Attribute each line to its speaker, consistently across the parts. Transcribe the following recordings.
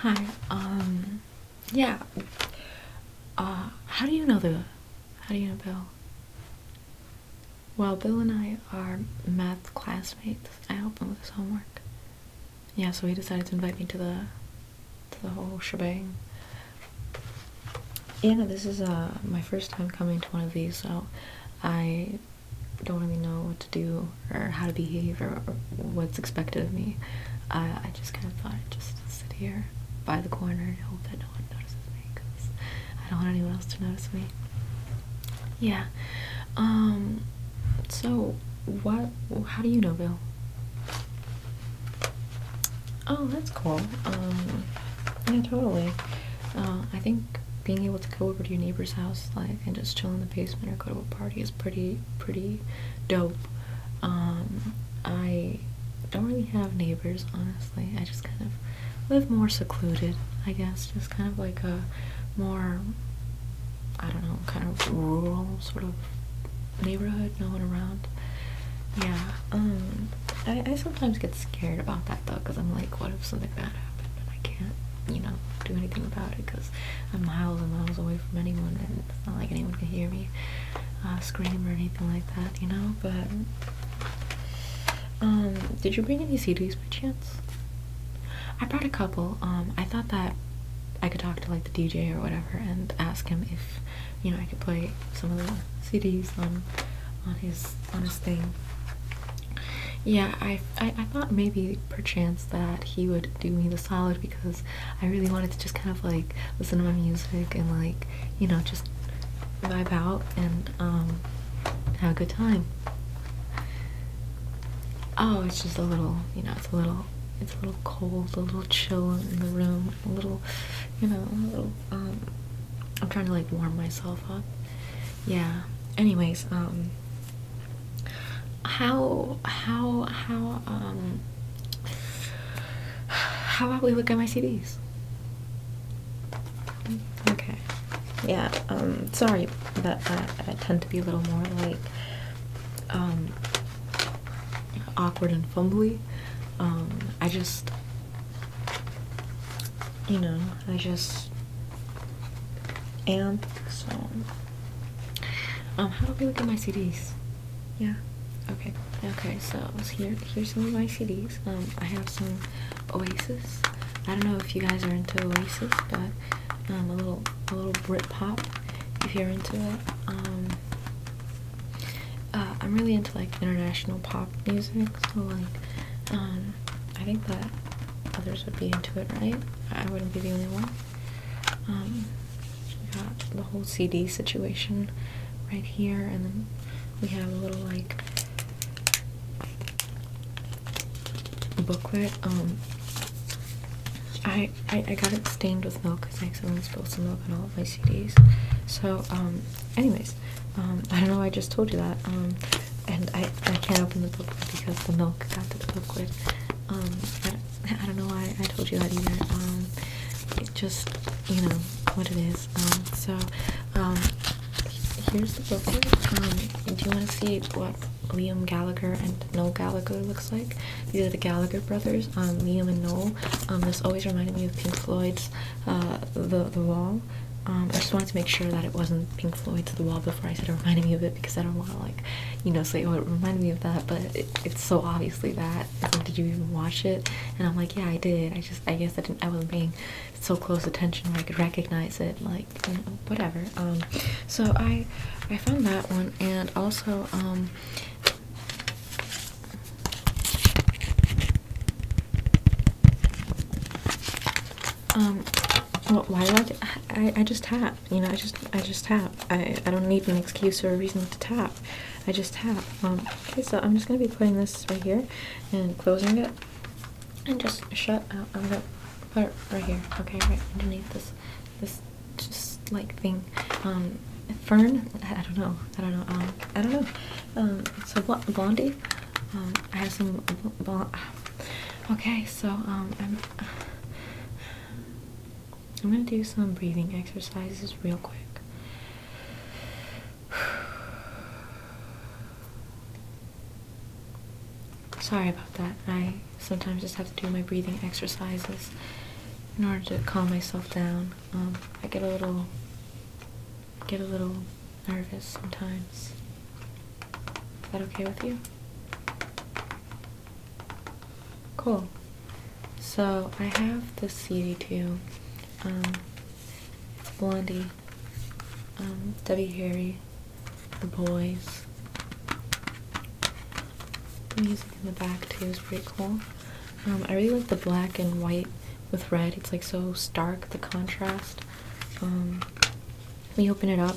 Speaker 1: Hi. Yeah. How do you know Bill? Well, Bill and I are math classmates. I help him with his homework. Yeah, so he decided to invite me to the whole shebang. Yeah, this is my first time coming to one of these, so I don't really know what to do or how to behave or what's expected of me. I just kind of thought I'd just sit here by the corner and hope that no one notices me because I don't want anyone else to notice me. Yeah. Um. So, what? How do you know Bill? Oh, that's cool. Yeah, totally. I think being able to go over to your neighbor's house, like, and just chill in the basement or go to a party is pretty dope. I don't really have neighbors, honestly. I just kind of live more secluded, I guess. Just kind of like a more, I don't know, kind of rural sort of neighborhood, no one around. Yeah, I sometimes get scared about that though, because I'm like, what if something bad happened and I can't, do anything about it because I'm miles and miles away from anyone and it's not like anyone can hear me scream or anything like that. But, did you bring any CDs by chance? I brought a couple. I thought that I could talk to like the DJ or whatever and ask him if, I could play some of the CDs on his thing. Yeah, I thought maybe perchance that he would do me the solid because I really wanted to just kind of like listen to my music and like, just vibe out and have a good time. Oh, it's just a little, it's a little cold, a little chill in the room, a little I'm trying to like warm myself up. Yeah. Anyways, how about we look at my CDs? Okay. Yeah, sorry that I tend to be a little more like um awkward and fumbly. I just I just am. So how about we look at my CDs? Yeah. Okay. Okay. So here's some of my CDs. I have some Oasis. I don't know if you guys are into Oasis, but a little Brit pop. If you're into it, I'm really into like international pop music. So like, I think that others would be into it, right? I wouldn't be the only one. We got the whole CD situation right here, and then we have a little like booklet. I got it stained with milk because I accidentally spilled some milk on all of my CDs. So, anyways, I don't know, I just told you that. And I can't open the booklet because the milk got to the booklet. I don't know why I told you that either. It just, what it is. Here's the booklet. Do you want to see what Liam Gallagher and Noel Gallagher looks like? These are the Gallagher brothers, Liam and Noel. This always reminded me of Pink Floyd's The Wall. I just wanted to make sure that it wasn't Pink Floyd's The Wall before I said it reminded me of it, because I don't want to like, say, oh, it reminded me of that, but it's so obviously that. It's like, did you even watch it? And I'm like, yeah, I did. I guess I wasn't paying so close attention where I could recognize it, like, whatever. So I found that one, and also, well, why do I just tap, I just tap. I don't need an excuse or a reason to tap. I just tap. Okay, so I'm just gonna be putting this right here and closing it and just shut out. I'm gonna put it right here, okay, right underneath this just like thing. Fern, I don't know, I don't know. So Blondie, I have some okay, so I'm gonna do some breathing exercises real quick. Sorry about that. I sometimes just have to do my breathing exercises. in order to calm myself down. I get a little nervous sometimes. Is that okay with you? Cool. So I have this CD too. It's Blondie, Debbie Harry, The Boys. The music in the back too is pretty cool. I really like the black and white with red. It's like so stark, the contrast. When you open it up,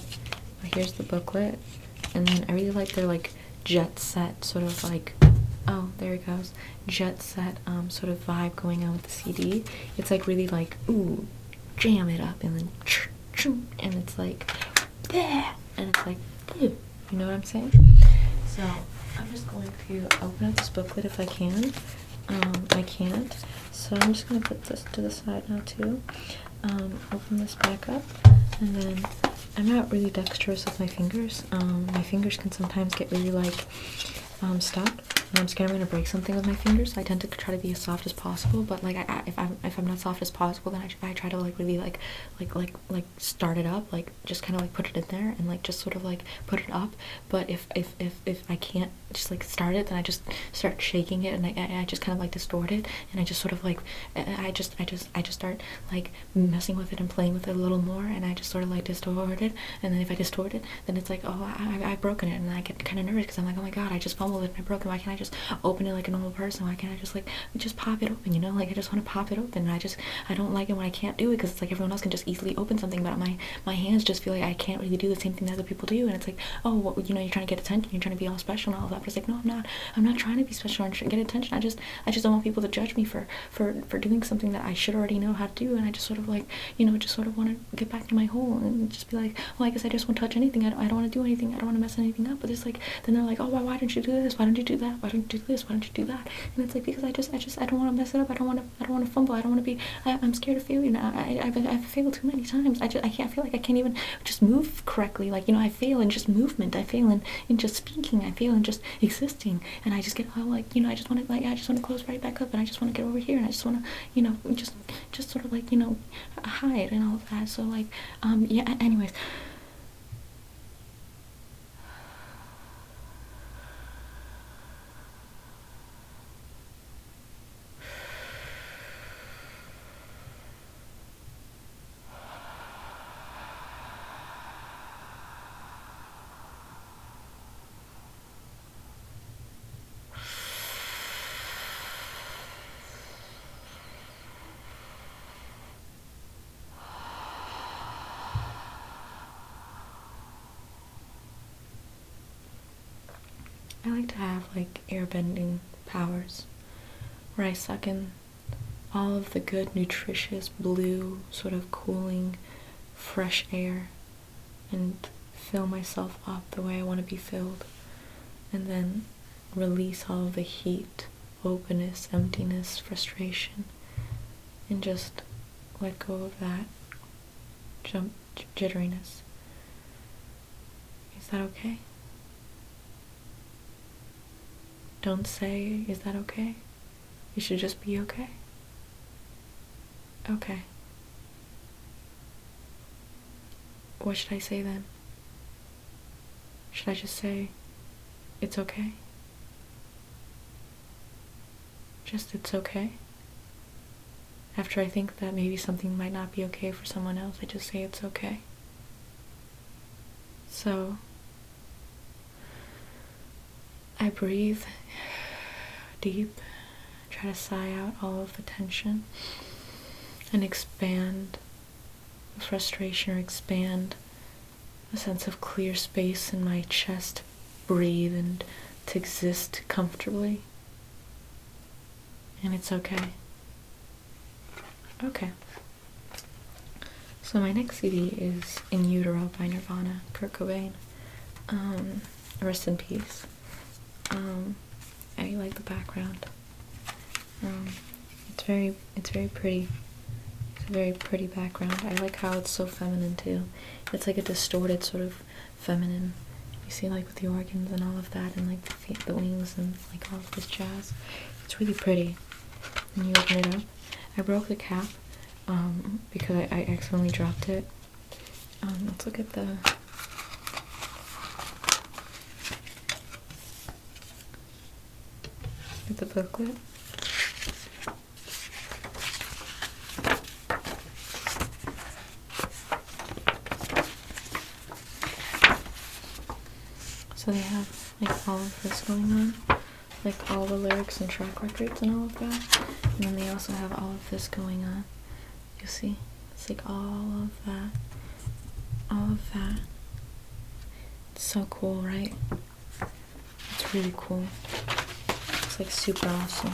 Speaker 1: here's the booklet, and then I really like their like jet set sort of like, oh, there it goes, jet set sort of vibe going on with the CD. It's like really like, ooh, jam it up, and then and it's like, yeah, and it's like, you know what I'm saying? So I'm just going to open up this booklet if I can. I can't, so I'm just going to put this to the side now too. Open this back up, and then I'm not really dexterous with my fingers. My fingers can sometimes get really like stuck, and I'm scared I'm gonna break something with my fingers. I tend to try to be as soft as possible, but like if I'm not soft as possible, then I try to like really like start it up, like just kind of like put it in there and like just sort of like put it up. But if I can't just like start it, then I just start shaking it, and I just kind of like distort it, and I just sort of like I just start like messing with it and playing with it a little more, and I just sort of like distort it, and then if I distort it, then it's like, oh, I've broken it, and I get kind of nervous because I'm like, oh my god, I just fumbled it and I broke it. Why can't I just open it like a normal person? Why can't I just like just pop it open, you know? Like I just want to pop it open, and I don't like it when I can't do it, because it's like everyone else can just easily open something, but my hands just feel like I can't really do the same thing that other people do, and it's like, oh, what, you know, you're trying to get attention, you're trying to be all special and all that, but it's like, no, I'm not trying to be special and get attention. I just don't want people to judge me for doing something that I should already know how to do, and I just sort of like, you know, just sort of want to get back to my hole and just be like, well, I guess I just won't touch anything. I don't want to do anything. I don't want to mess anything up. But it's like, then they're like, oh, why don't you do this? Why don't you do that? Why don't you do this? Why don't you do that? And it's like, because I don't want to mess it up. I don't want to fumble. I don't want to be. I'm scared of failure now. I've failed too many times. I can't feel like I can't even just move correctly. Like, you know, I fail in just movement. I fail in just speaking. I fail in just existing. And I just get like, you know, I just want to close right back up, and I just want to get over here, and I just want to, you know, just sort of like, you know, hide and all of that. So like, yeah. Anyways. I like to have like airbending powers, where I suck in all of the good, nutritious, blue, sort of cooling, fresh air, and fill myself up the way I want to be filled, and then release all of the heat, openness, emptiness, frustration, and just let go of that jitteriness. Is that okay? Don't say, is that okay? You should just be okay. Okay. What should I say then? Should I just say, it's okay? Just, it's okay? After I think that maybe something might not be okay for someone else, I just say it's okay. So, I breathe deep, try to sigh out all of the tension, and expand the frustration, or expand a sense of clear space in my chest to breathe and to exist comfortably. And it's okay. Okay. So my next CD is In Utero by Nirvana, Kurt Cobain. Rest in peace. I like the background. It's very pretty. It's a very pretty background. I like how it's so feminine too. It's like a distorted sort of feminine. You see, like with the organs and all of that, and like the wings and like all of this jazz. It's really pretty. And you open it up. I broke the cap. because I accidentally dropped it. Let's look at the booklet. So they have like all of this going on, like all the lyrics and track records and all of that. And then they also have all of this going on. You see? It's like all of that. All of that. It's so cool, right? It's really cool. It's like super awesome.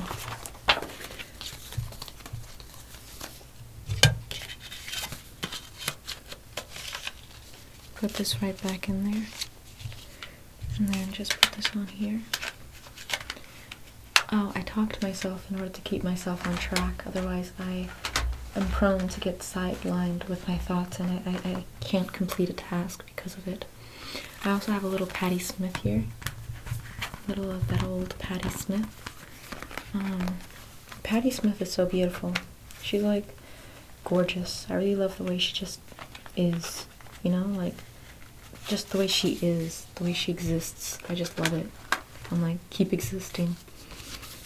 Speaker 1: Put this right back in there. And then just put this on here. Oh, I talk to myself in order to keep myself on track. Otherwise, I am prone to get sidelined with my thoughts, and I can't complete a task because of it. I also have a little Patti Smith here. Little of that old Patti Smith. Patti Smith is so beautiful. She's like gorgeous. I really love the way she just is, you know, like just the way she is, the way she exists. I just love it. I'm like, keep existing.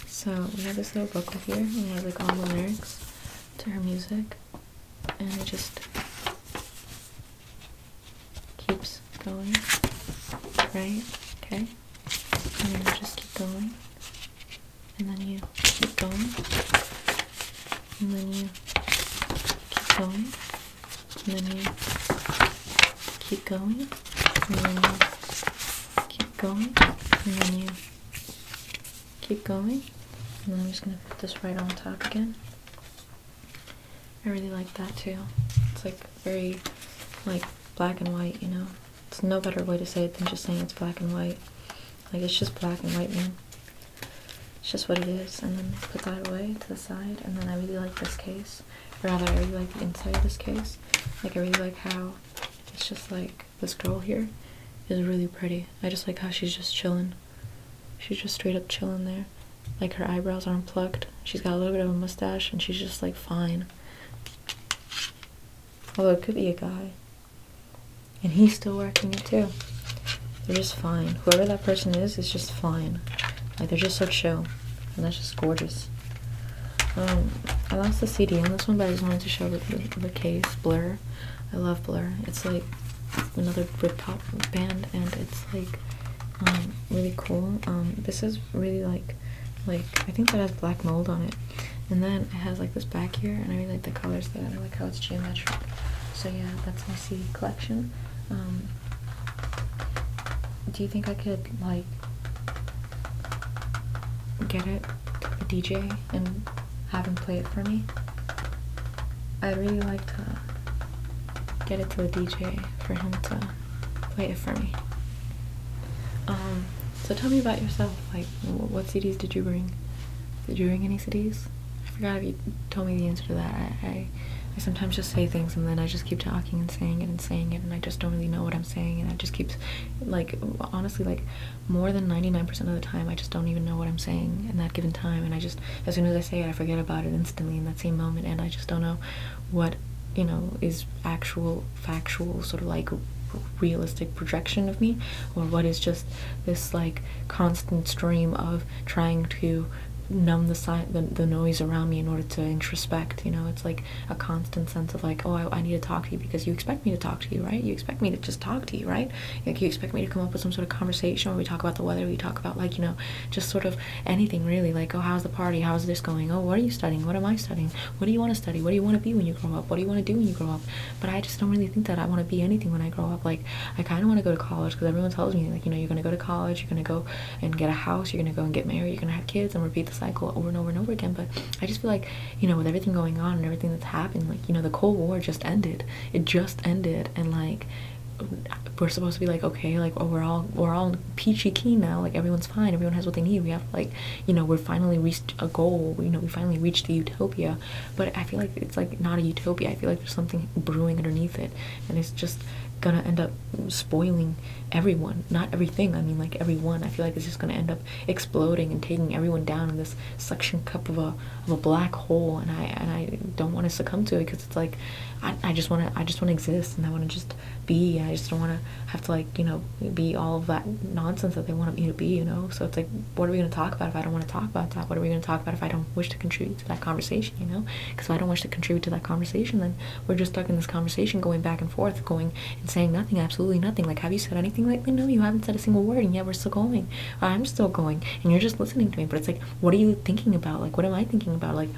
Speaker 1: So we have this little booklet here, and it has like all the lyrics to her music, and it just keeps going, right? Okay, and then you just keep going, and then you keep going, and then you keep going, and then you keep going, and then you keep going, and then you keep going, and then I'm just gonna put this right on top again. I really like that too. It's like very like black and white, you know. It's no better way to say it than just saying it's black and white. Like, it's just black and white, man. It's just what it is. And then put that away to the side. And then I really like this case. Or rather, I really like the inside of this case. Like, I really like how it's just like this girl here is really pretty. I just like how she's just chilling. She's just straight up chilling there. Like, her eyebrows aren't plucked. She's got a little bit of a mustache, and she's just like fine. Although it could be a guy. And he's still working it too. They're just fine. Whoever that person is just fine. Like, they're just so chill. And that's just gorgeous. I lost the CD on this one, but I just wanted to show the case. Blur. I love Blur. It's like another Britpop band, and it's like really cool. This is really like I think that has black mold on it. And then it has like this back here, and I really like the colors there. I like how it's geometric. So yeah, that's my CD collection. Do you think I could like get it to a DJ and have him play it for me? I'd really like to get it to a DJ for him to play it for me. So tell me about yourself. Like, what CDs did you bring? Did you bring any CDs? I forgot if you told me the answer to that. I sometimes just say things, and then I just keep talking and saying it, and I just don't really know what I'm saying, and I just keep, like, honestly, like, more than 99% of the time, I just don't even know what I'm saying in that given time, and I just, as soon as I say it, I forget about it instantly in that same moment, and I just don't know what, you know, is actual, factual, sort of like realistic projection of me, or what is just this like constant stream of trying to numb the noise around me in order to introspect. You know, it's like a constant sense of like, oh, I need to talk to you because you expect me to talk to you, right? You expect me to just talk to you, right? Like, you expect me to come up with some sort of conversation where we talk about the weather, we talk about, like, you know, just sort of anything really, like, oh, how's the party, how's this going, oh, what are you studying, what am I studying, what do you want to study, what do you want to be when you grow up, what do you want to do when you grow up? But I just don't really think that I want to be anything when I grow up. Like, I kind of want to go to college because everyone tells me, like, you know, you're going to go to college, you're going to go and get a house, you're going to go and get married, you're going to have kids, and repeat the cycle over and over and over again. But I just feel like, you know, with everything going on and everything that's happened, like, you know, the Cold War just ended. It just ended, and like, we're supposed to be like, okay, like, oh, we're all peachy keen now, like, everyone's fine, everyone has what they need, we have, like, you know, we're finally reached a goal, you know, we finally reached the utopia. But I feel like it's like not a utopia. I feel like there's something brewing underneath it, and it's just gonna end up spoiling everyone, not everything, I mean like everyone. I feel like it's just gonna end up exploding and taking everyone down in this suction cup of a black hole, and I don't want to succumb to it, because it's like I just want to exist, and I want to just be. I just don't want to have to, like, you know, be all of that nonsense that they want me to be, you know. So it's like, what are we going to talk about if I don't want to talk about that? What are we going to talk about if I don't wish to contribute to that conversation, you know? Because if I don't wish to contribute to that conversation, then we're just stuck in this conversation, going back and forth, going and saying nothing, absolutely nothing. Like, have you said anything lately? No, you haven't said a single word, and yet we're still going. I'm still going, and you're just listening to me. But it's like, what are you thinking about? Like, what am I thinking about? Like,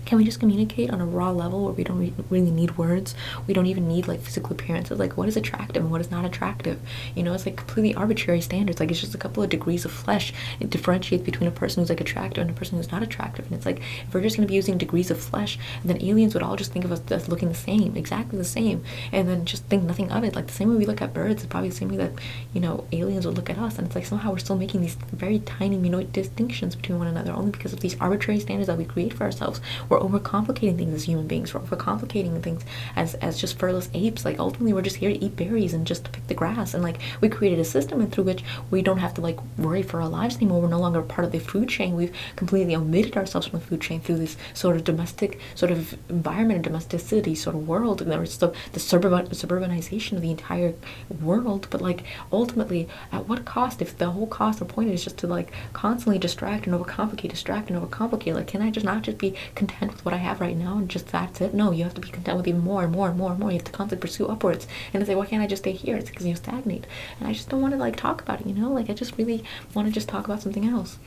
Speaker 1: can we just communicate on a raw level where we don't really need words? We don't even need like physical appearances. Like, what is attractive and what is not attractive? You know, it's like completely arbitrary standards. Like, it's just a couple of degrees of flesh. It differentiates between a person who's like attractive and a person who's not attractive. And it's like, if we're just gonna be using degrees of flesh, then aliens would all just think of us as looking the same, exactly the same, and then just think nothing of it. Like, the same way we look at birds is probably the same way that, you know, aliens would look at us. And it's like, somehow we're still making these very tiny, minute distinctions between one another, only because of these arbitrary standards that we create for ourselves. We're overcomplicating things as human beings. We're overcomplicating things as just furless apes. Like, ultimately, we're just here to eat berries and just to pick the grass. And like, we created a system and through which we don't have to like worry for our lives anymore. We're no longer part of the food chain. We've completely omitted ourselves from the food chain through this sort of domestic sort of environment, domesticity sort of world. And there's the suburbanization of the entire world. But like, ultimately, at what cost? If the whole cost or point is just to like constantly distract and overcomplicate, like, can I just not just be content with what I have right now and just that's it? No, you have to be content with even more and more and more and more. You have to constantly pursue upwards. And it's like, why can't I just stay here? It's because you stagnate. And I just don't want to like talk about it, you know? Like, I just really want to just talk about something else.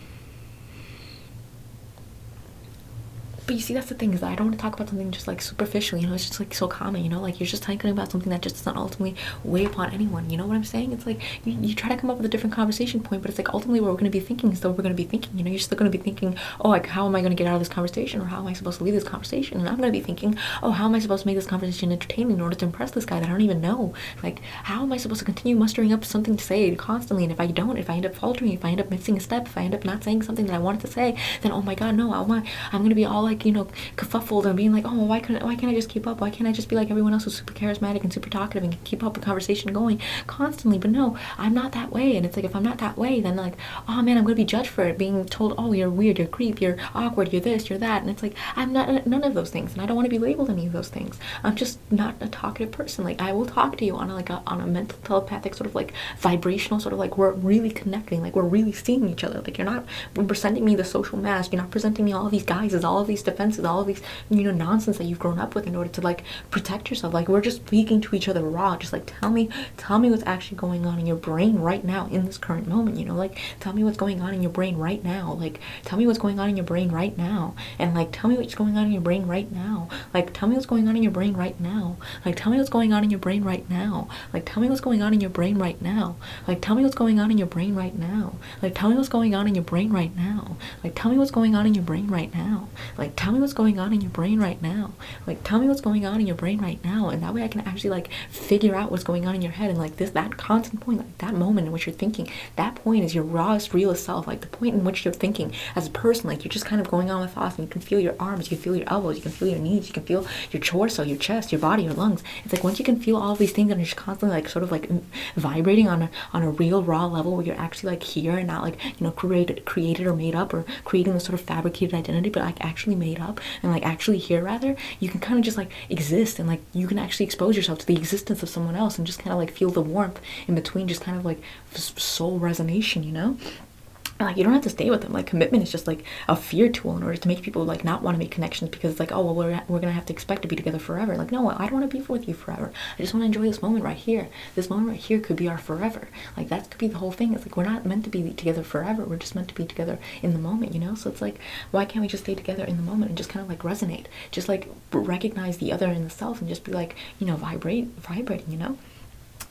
Speaker 1: But you see, that's the thing, is that I don't want to talk about something just like superficial, you know. It's just like so common, you know, like you're just talking about something that just does not ultimately weigh upon anyone, you know what I'm saying? It's like you try to come up with a different conversation point, but it's like ultimately what we're going to be thinking is what we're going to be thinking, you know. You're still going to be thinking, oh, like, how am I going to get out of this conversation, or how am I supposed to leave this conversation? And I'm going to be thinking, oh, how am I supposed to make this conversation entertaining in order to impress this guy that I don't even know? Like, how am I supposed to continue mustering up something to say constantly? And if I don't, if I end up faltering, if I end up missing a step, if I end up not saying something that I wanted to say, then oh my god, no, I'm going to be all like, you know, kerfuffled and being like, oh, why can't I just keep up? Why can't I just be like everyone else who's super charismatic and super talkative and keep up the conversation going constantly? But no, I'm not that way. And it's like, if I'm not that way, then like, oh man, I'm gonna be judged for it, being told, oh, you're weird, you're creep, you're awkward, you're this, you're that. And it's like, I'm not none of those things, and I don't want to be labeled any of those things. I'm just not a talkative person. Like, I will talk to you on a mental telepathic sort of like vibrational sort of like, we're really connecting, like we're really seeing each other. Like, you're not presenting me the social mask, you're not presenting me all of these guises, all of these defenses, all of these, you know, nonsense that you've grown up with in order to like protect yourself. Like, we're just speaking to each other raw. Just like, tell me what's actually going on in your brain right now in this current moment, you know. Like, tell me what's going on in your brain right now. Like, tell me what's going on in your brain right now. And like, tell me what's going on in your brain right now. Like, tell me what's going on in your brain right now. Like, tell me what's going on in your brain right now. Like, tell me what's going on in your brain right now. Like, tell me what's going on in your brain right now. Like, tell me what's going on in your brain right now. Like, tell me what's going on in your brain right now. Like, tell me what's going on in your brain right now. Like, tell me what's going on in your brain right now. And that way I can actually like figure out what's going on in your head. And like, that constant point, like that moment in which you're thinking, that point is your rawest, realest self. Like, the point in which you're thinking as a person, like you're just kind of going on with thoughts, and you can feel your arms, you can feel your elbows, you can feel your knees, you can feel your torso, your chest, your body, your lungs. It's like, once you can feel all of these things and you're just constantly like sort of like vibrating on a real raw level where you're actually like here and not like, you know, created or made up, or creating this sort of fabricated identity, but like actually made up and like actually here rather, you can kind of just like exist, and like you can actually expose yourself to the existence of someone else and just kind of like feel the warmth in between, just kind of like soul resonation, you know. Like, you don't have to stay with them. Like, commitment is just like a fear tool in order to make people like not want to make connections, because it's like, oh well, we're gonna have to expect to be together forever. Like, no, I don't want to be with you forever. I just want to enjoy this moment right here. This moment right here could be our forever. Like, that could be the whole thing. It's like, we're not meant to be together forever. We're just meant to be together in the moment, you know. So it's like, why can't we just stay together in the moment and just kind of like resonate, just like recognize the other in the self and just be like, you know, vibrating, you know.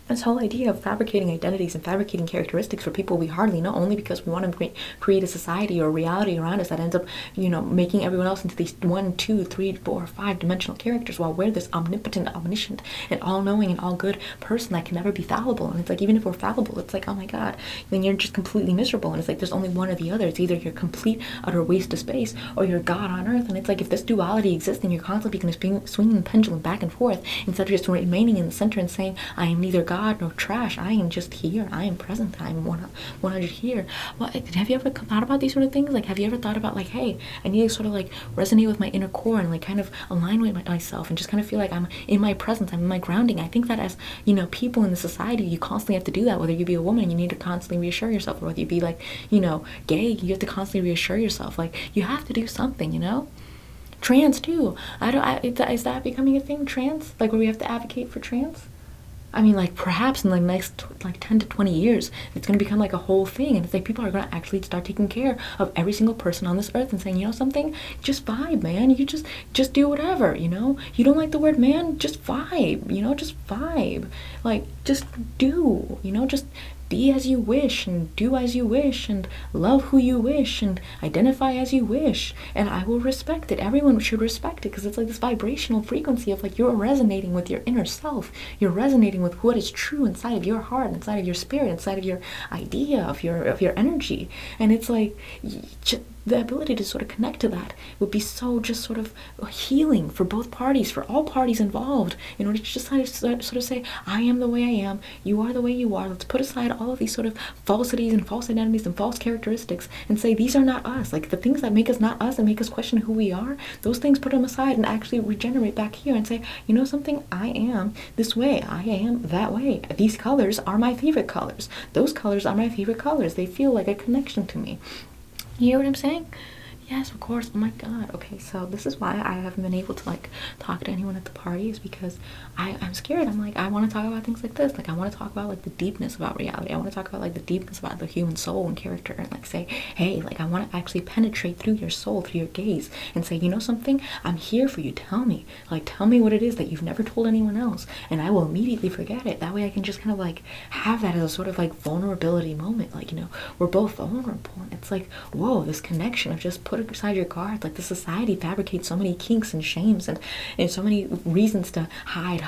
Speaker 1: this whole idea of fabricating identities and fabricating characteristics for people we hardly know, only because we want to create a society or a reality around us that ends up, making everyone else into these 1, 2, 3, 4, 5 dimensional characters, while we're this omnipotent, omniscient, and all-knowing and all-good person that can never be fallible. And it's like, even if we're fallible, it's like, oh my god, then you're just completely miserable. And it's like, there's only one or the other. It's either you're complete utter waste of space, or you're God on earth. And it's like, if this duality exists, then you're constantly going to swing the pendulum back and forth, instead of just remaining in the center and saying, I am neither God nor trash, I am just here, I am present, I am 100 here. Well, have you ever thought about these sort of things? Like, have you ever thought about, like, hey, I need to sort of like resonate with my inner core and like kind of align with myself and just kind of feel like I'm in my presence, I'm in my grounding? I think that as people in the society, you constantly have to do that. Whether you be a woman, you need to constantly reassure yourself, or whether you be like, gay, you have to constantly reassure yourself. Like, you have to do something, Trans too. Is that becoming a thing, trans? Like, where we have to advocate for trans? I mean, like, perhaps in the next, like, 10 to 20 years, it's going to become, like, a whole thing. And it's like, people are going to actually start taking care of every single person on this earth and saying, something? Just vibe, man. You just do whatever, You don't like the word man? Just vibe, Just vibe. Like, just do, Just be as you wish and do as you wish and love who you wish and identify as you wish, and I will respect it. Everyone should respect it, because it's like this vibrational frequency of, like, you're resonating with your inner self, you're resonating with what is true inside of your heart, inside of your spirit, inside of your idea, of your energy. And it's like, the ability to sort of connect to that would be so just sort of healing for both parties, for all parties involved, in order to just sort of say, I am the way I am, you are the way you are. Let's put aside all of these sort of falsities and false identities and false characteristics and say, these are not us. Like, the things that make us not us and make us question who we are, those things, put them aside and actually regenerate back here and say, something, I am this way, I am that way. These colors are my favorite colors. Those colors are my favorite colors. They feel like a connection to me. You hear what I'm saying? Yes, of course. Oh my god. Okay, so this is why I haven't been able to, like, talk to anyone at the parties, because I'm scared. I'm like, I want to talk about things like this. Like, I want to talk about, like, the deepness about reality. I want to talk about, like, the deepness about the human soul and character, and, like, say, hey, like, I want to actually penetrate through your soul, through your gaze, and say, something? I'm here for you. Tell me. Like, tell me what it is that you've never told anyone else, and I will immediately forget it. That way I can just kind of, like, have that as a sort of, like, vulnerability moment. Like, we're both vulnerable, and it's like, whoa, this connection of just put aside your guard. Like, the society fabricates so many kinks and shames and so many reasons to hide,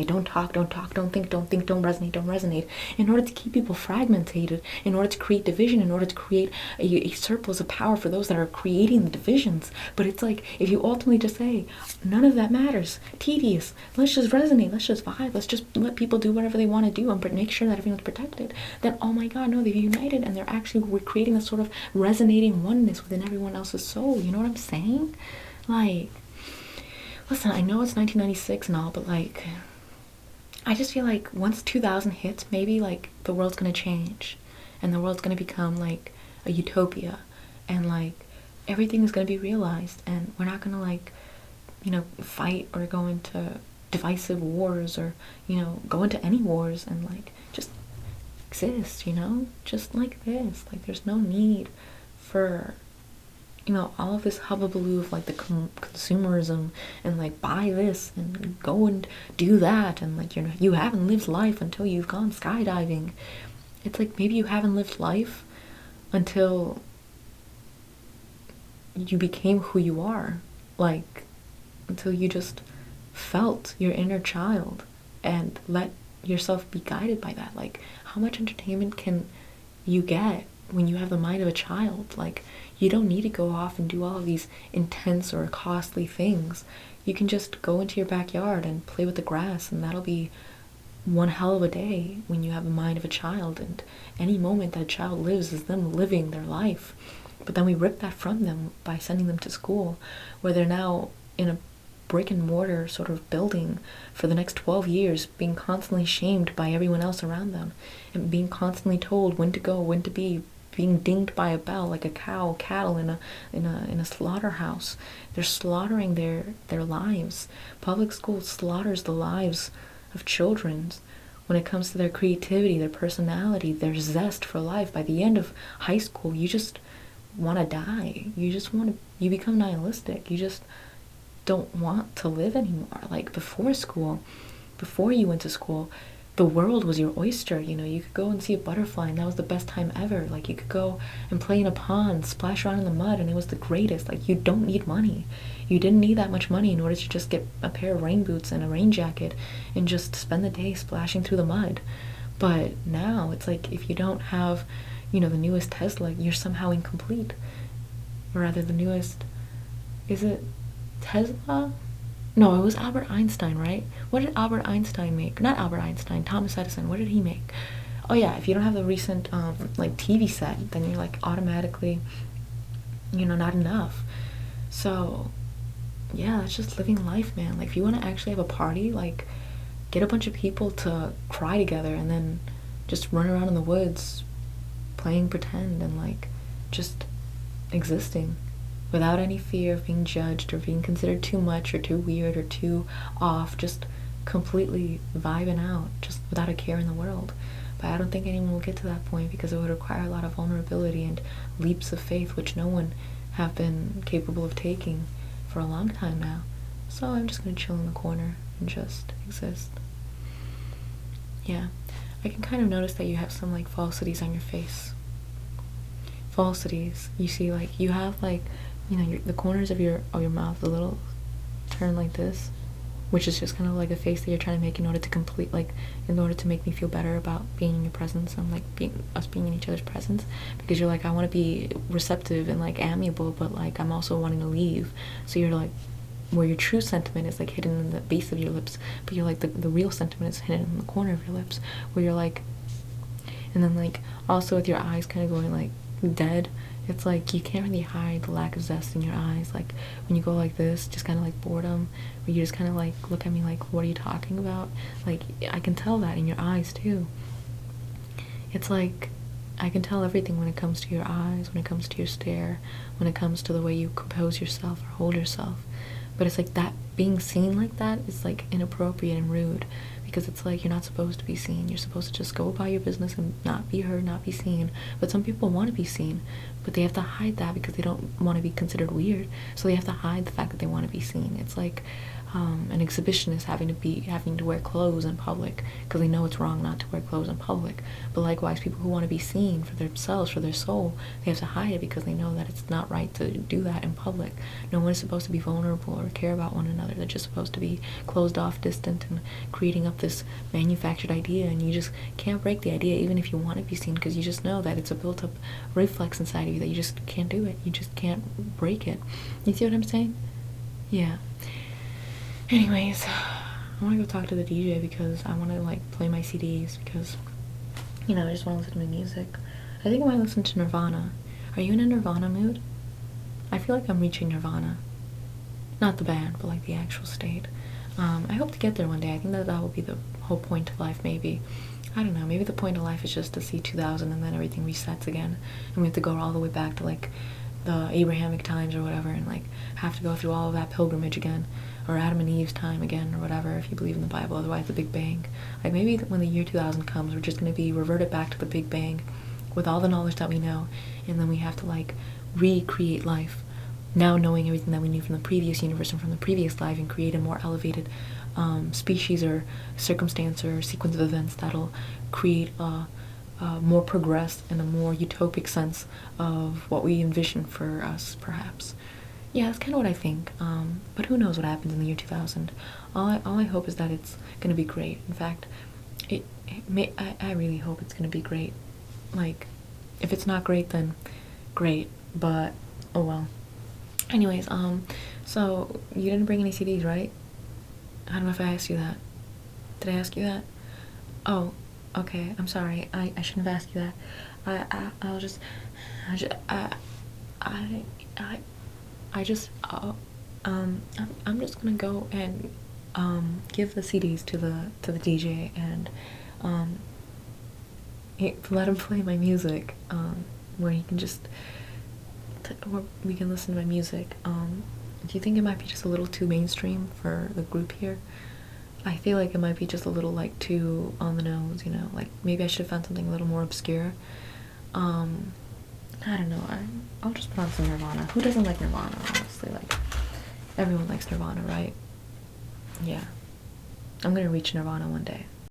Speaker 1: don't talk, don't think, don't resonate, in order to keep people fragmented, in order to create division, in order to create a surplus of power for those that are creating the divisions. But it's like, if you ultimately just say, none of that matters, tedious, let's just resonate, let's just vibe, let's just let people do whatever they want to do and make sure that everyone's protected, then, oh my god, no, they've united, and we're creating a sort of resonating oneness within everyone else's soul. You know what I'm saying? Like, listen, I know it's 1996 and all, but, like, I just feel like once 2000 hits, maybe, like, the world's gonna change, and the world's gonna become, like, a utopia, and, like, everything is gonna be realized, and we're not gonna, like, fight or go into divisive wars, or, go into any wars, and, like, just exist, just like this. Like, there's no need for all of this hubbubaloo of, like, the consumerism, and, like, buy this and go and do that, and, like, you haven't lived life until you've gone skydiving. It's like, maybe you haven't lived life until you became who you are, like, until you just felt your inner child and let yourself be guided by that. Like, how much entertainment can you get when you have the mind of a child? Like, you don't need to go off and do all of these intense or costly things. You can just go into your backyard and play with the grass, and that'll be one hell of a day when you have the mind of a child. And any moment that a child lives is them living their life. But then we rip that from them by sending them to school, where they're now in a brick and mortar sort of building for the next 12 years, being constantly shamed by everyone else around them, and being constantly told when to go, when to be, being dinged by a bell like a cattle in a slaughterhouse. They're slaughtering their lives. Public school slaughters the lives of children when it comes to their creativity, their personality, their zest for life. By the end of high school, you just want to die. You become nihilistic. You just don't want to live anymore. Like, before school, before you went to school, the world was your oyster, you know. You could go and see a butterfly and that was the best time ever. Like, you could go and play in a pond, splash around in the mud, and it was the greatest. Like, you don't need money. You didn't need that much money in order to just get a pair of rain boots and a rain jacket and just spend the day splashing through the mud. But now it's like, if you don't have, you know, the newest Tesla, you're somehow incomplete. Or rather, the newest, is it Tesla? No, it was Albert Einstein, right? What did Albert Einstein make? Not Albert Einstein, Thomas Edison. What did he make? Oh yeah, if you don't have the recent like TV set, then you're like automatically, you know, not enough. So yeah, that's just living life, man. Like, if you want to actually have a party, like, get a bunch of people to cry together and then just run around in the woods playing pretend and like just existing without any fear of being judged or being considered too much or too weird or too off, just completely vibing out, just without a care in the world. But I don't think anyone will get to that point because it would require a lot of vulnerability and leaps of faith, which no one have been capable of taking for a long time now. So I'm just gonna chill in the corner and just exist. Yeah, I can kind of notice that you have some like falsities on your face. Falsities. You see, like, you have like, you know, the corners of your mouth a little turn like this, which is just kind of like a face that you're trying to make in order to complete, like, in order to make me feel better about being in your presence and like us being in each other's presence, because you're like, I want to be receptive and like amiable, but like I'm also wanting to leave. So you're like, where your true sentiment is like hidden in the base of your lips, but you're like, the real sentiment is hidden in the corner of your lips, where you're like, and then like also with your eyes kind of going like dead. It's like you can't really hide the lack of zest in your eyes. Like, when you go like this, just kind of like boredom, where you just kind of like look at me like, what are you talking about? Like, I can tell that in your eyes too. It's like, I can tell everything when it comes to your eyes, when it comes to your stare, when it comes to the way you compose yourself or hold yourself. But it's like, that being seen like that is like inappropriate and rude, because it's like, you're not supposed to be seen. You're supposed to just go about your business and not be heard, not be seen. But some people want to be seen, but they have to hide that because they don't want to be considered weird. So they have to hide the fact that they want to be seen. It's like an exhibitionist having to wear clothes in public because they know it's wrong not to wear clothes in public. But likewise, people who want to be seen for themselves, for their soul, they have to hide it because they know that it's not right to do that in public. No one is supposed to be vulnerable or care about one another. They're just supposed to be closed off, distant, and creating up this manufactured idea. And you just can't break the idea even if you want to be seen, because you just know that it's a built-up reflex inside of you that you just can't do it. You just can't break it. You see what I'm saying? Yeah. Anyways, I want to go talk to the DJ because I want to like play my CDs, because, you know, I just want to listen to my music. I think I might listen to Nirvana. Are you in a Nirvana mood? I feel like I'm reaching Nirvana. Not the band, but like the actual state. I hope to get there one day. I think that will be the whole point of life, maybe. I don't know, maybe the point of life is just to see 2000 and then everything resets again. And we have to go all the way back to like the Abrahamic times or whatever, and like have to go through all of that pilgrimage again, or Adam and Eve's time again, or whatever, if you believe in the Bible. Otherwise, the Big Bang. Like, maybe when the year 2000 comes, we're just going to be reverted back to the Big Bang with all the knowledge that we know, and then we have to like recreate life, now knowing everything that we knew from the previous universe and from the previous life, and create a more elevated species or circumstance or sequence of events that'll create a more progressed and a more utopic sense of what we envision for us, perhaps. Yeah, that's kind of what I think. But who knows what happens in the year 2000? All I hope is that it's gonna be great. In fact, I really hope it's gonna be great. Like, if it's not great, then great. But oh well. Anyways, so you didn't bring any CDs, right? I don't know if I asked you that. Did I ask you that? Oh, okay. I'm sorry. I shouldn't have asked you that. I'm just gonna go and give the CDs to the DJ and let him play my music, where he can just or we can listen to my music. Do you think it might be just a little too mainstream for the group here? I feel like it might be just a little like too on the nose, you know, like maybe I should have found something a little more obscure. I don't know, I'll just put on some Nirvana. Who doesn't like Nirvana, honestly? Like, everyone likes Nirvana, right? Yeah. I'm gonna reach Nirvana one day.